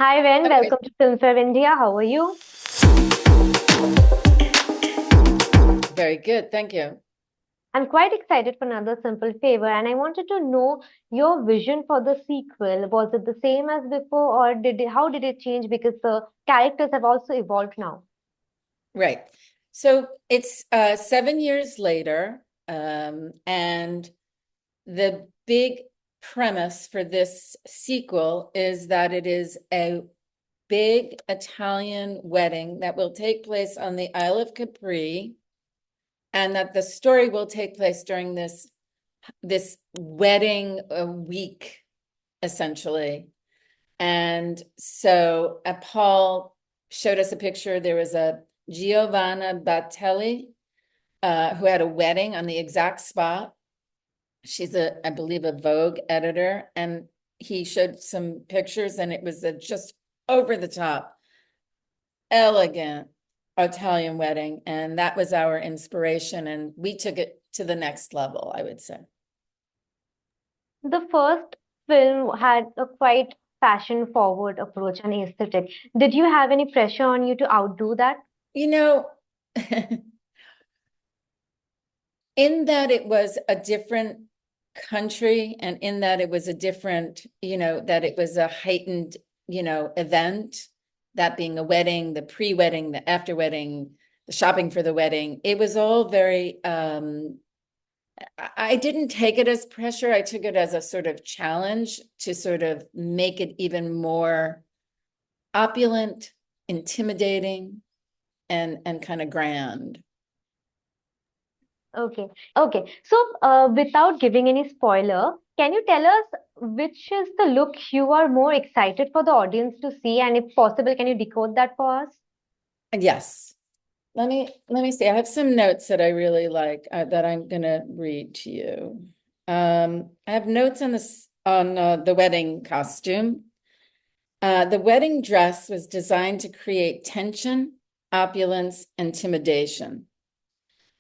Hi, Ren. Okay, Welcome to Filmfare India. How are you? very good. Thank you. I'm quite excited for another simple favor, and I wanted to know your vision for the sequel. Was it the same as before, or how did it change? Because the characters have also evolved now. Right. So it's 7 years later, and the big premise for this sequel is that it is a big Italian wedding that will take place on the Isle of Capri, and that the story will take place during this wedding week, essentially. And so Paul showed us a picture. There was a Giovanna Battaglia who had a wedding on the exact spot. She's I believe, a Vogue editor, and he showed some pictures, and it was a just over the top, elegant Italian wedding, and that was our inspiration, and we took it to the next level, I would say. The first film had a quite fashion-forward approach and aesthetic. Did you have any pressure on you to outdo that? You know, in that it was a different country, and in that it was a different, that it was a heightened, event, that being a wedding, the pre-wedding, the after-wedding, the shopping for the wedding. It was all very, I didn't take it as pressure. I took it as a sort of challenge to sort of make it even more opulent, intimidating, and kind of grand. Okay. Okay. So, without giving any spoiler, can you tell us which is the look you are more excited for the audience to see? And if possible, can you decode that for us? Yes. Let me see. I have some notes that I really like that I'm gonna read to you. I have notes on this on the wedding costume. The wedding dress was designed to create tension, opulence, intimidation.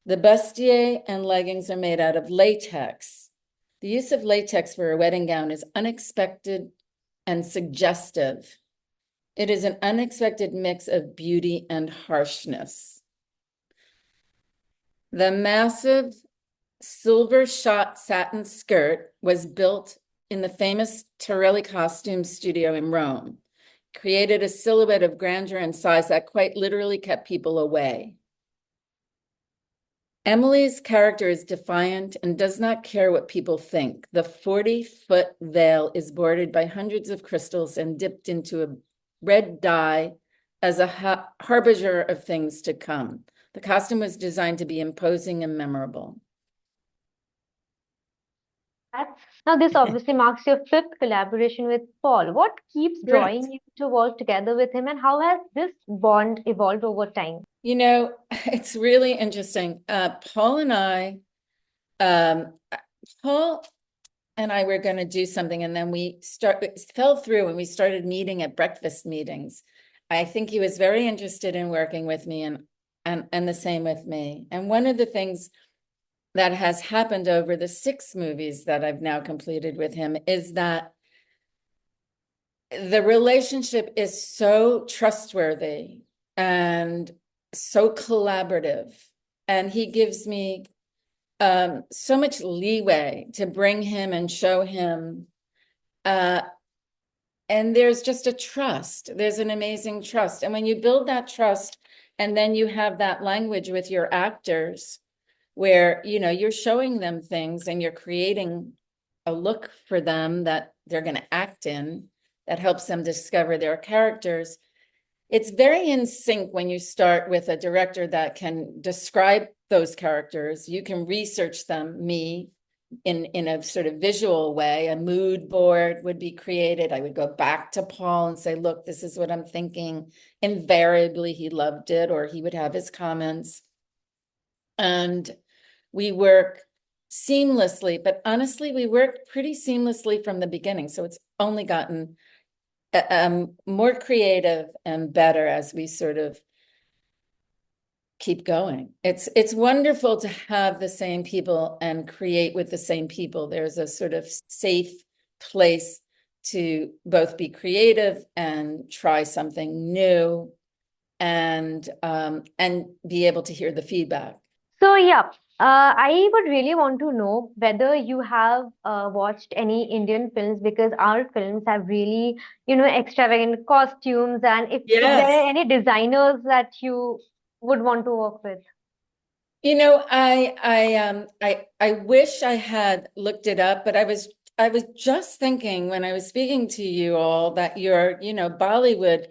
The bustier and leggings are made out of latex. The use of latex for a wedding gown is unexpected and suggestive. It is an unexpected mix of beauty and harshness. The massive silver shot satin skirt was built in the famous Torelli costume studio in Rome, created a silhouette of grandeur and size that quite literally kept people away. Emily's character is defiant and does not care what people think. The 40-foot veil is bordered by hundreds of crystals and dipped into a red dye as a harbinger of things to come. The costume was designed to be imposing and memorable. That's, now, this obviously marks your fifth collaboration with Paul. What keeps Correct. drawing you to work together with him, and how has this bond evolved over time? It's really interesting. Paul and I, um, Paul and I were going to do something, and then it fell through, and we started meeting at breakfast meetings. I think he was very interested in working with me, and the same with me. And one of the things that has happened over the 6 movies that I've now completed with him is that the relationship is so trustworthy and so collaborative, and he gives me so much leeway to bring him and show him. And there's just a trust. There's an amazing trust. And when you build that trust, and then you have that language with your actors where, you're showing them things and you're creating a look for them that they're going to act in that helps them discover their characters. It's very in sync when you start with a director that can describe those characters. You can research them, in a sort of visual way. A mood board would be created. I would go back to Paul and say, look, this is what I'm thinking. Invariably, he loved it, or he would have his comments. And we work seamlessly, but honestly, we worked pretty seamlessly from the beginning. So it's only gotten more creative and better as we sort of keep going. It's wonderful to have the same people and create with the same people. There's a sort of safe place to both be creative and try something new and be able to hear the feedback. So yeah, I would really want to know whether you have watched any Indian films because our films have really, extravagant costumes, and if there Yes. are any designers that you would want to work with. You know, I wish I had looked it up, but I was just thinking when I was speaking to you all that Bollywood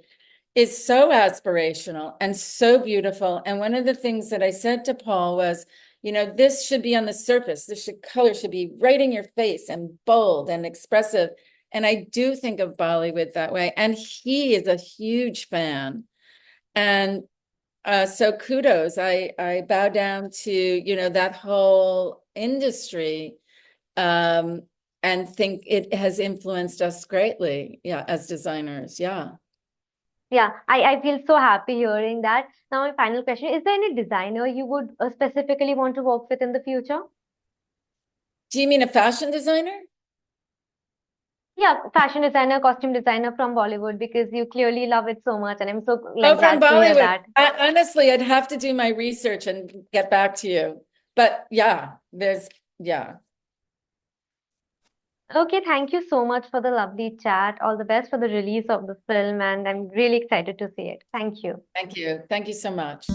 is so aspirational and so beautiful. And one of the things that I said to Paul was, this should be on the surface. Color should be right in your face and bold and expressive. And I do think of Bollywood that way. And he is a huge fan. And so kudos. I bow down to, that whole industry, and think it has influenced us greatly, yeah, as designers. Yeah. Yeah, I feel so happy hearing that. Now, my final question, is there any designer you would specifically want to work with in the future? Do you mean a fashion designer? Yeah, fashion designer, costume designer from Bollywood, because you clearly love it so much, and I'm so Oh, like from glad to hear Bollywood. that. Honestly, I'd have to do my research and get back to you. But yeah, yeah. Okay, thank you so much for the lovely chat. All the best for the release of the film, and I'm really excited to see it. Thank you. Thank you. Thank you so much.